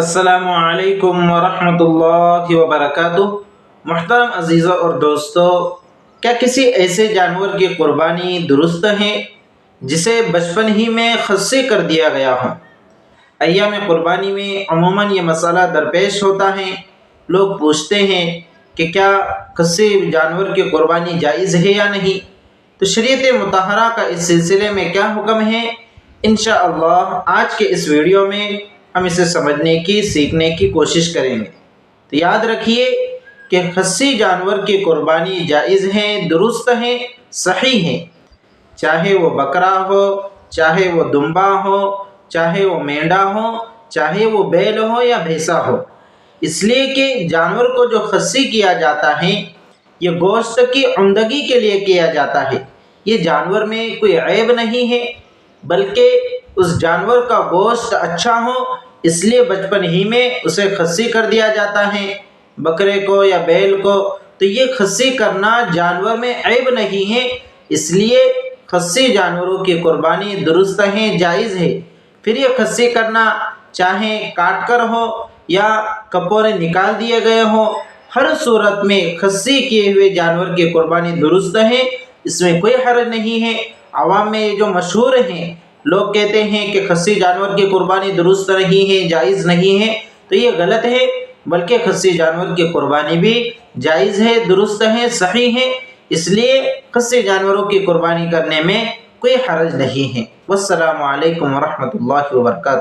السلام علیکم ورحمۃ اللہ وبرکاتہ۔ محترم عزیزوں اور دوستو، کیا کسی ایسے جانور کی قربانی درست ہے جسے بچپن ہی میں خصی کر دیا گیا ہو؟ ایام قربانی میں عموماً یہ مسئلہ درپیش ہوتا ہے۔ لوگ پوچھتے ہیں کہ کیا خصی جانور کی قربانی جائز ہے یا نہیں؟ تو شریعت مطہرہ کا اس سلسلے میں کیا حکم ہے، انشاءاللہ آج کے اس ویڈیو میں ہم اسے سمجھنے کی، سیکھنے کی کوشش کریں گے۔ تو یاد رکھیے کہ خصی جانور کی قربانی جائز ہے، درست ہے، صحیح ہے، چاہے وہ بکرا ہو، چاہے وہ دمبا ہو، چاہے وہ مینڈا ہو، چاہے وہ بیل ہو یا بھینسا ہو۔ اس لیے کہ جانور کو جو خصی کیا جاتا ہے یہ گوشت کی عمدگی کے لیے کیا جاتا ہے۔ یہ جانور میں کوئی عیب نہیں ہے، بلکہ اس جانور کا گوشت اچھا ہو اس لیے بچپن ہی میں اسے خصی کر دیا جاتا ہے، بکرے کو یا بیل کو۔ تو یہ خصی کرنا جانور میں عیب نہیں ہے، اس لیے خصی جانوروں کی قربانی درست ہے، جائز ہے۔ پھر یہ خصی کرنا چاہے کاٹ کر ہو یا کپورے نکال دیے گئے ہوں، ہر صورت میں خصی کیے ہوئے جانور کی قربانی درست ہے، اس میں کوئی حرج نہیں ہے۔ عوام میں یہ جو مشہور ہیں، لوگ کہتے ہیں کہ خصی جانور کی قربانی درست نہیں ہے، جائز نہیں ہے، تو یہ غلط ہے، بلکہ خصی جانور کی قربانی بھی جائز ہے، درست ہے، صحیح ہے۔ اس لیے خصی جانوروں کی قربانی کرنے میں کوئی حرج نہیں ہے۔ والسلام علیکم ورحمۃ اللہ وبرکاتہ۔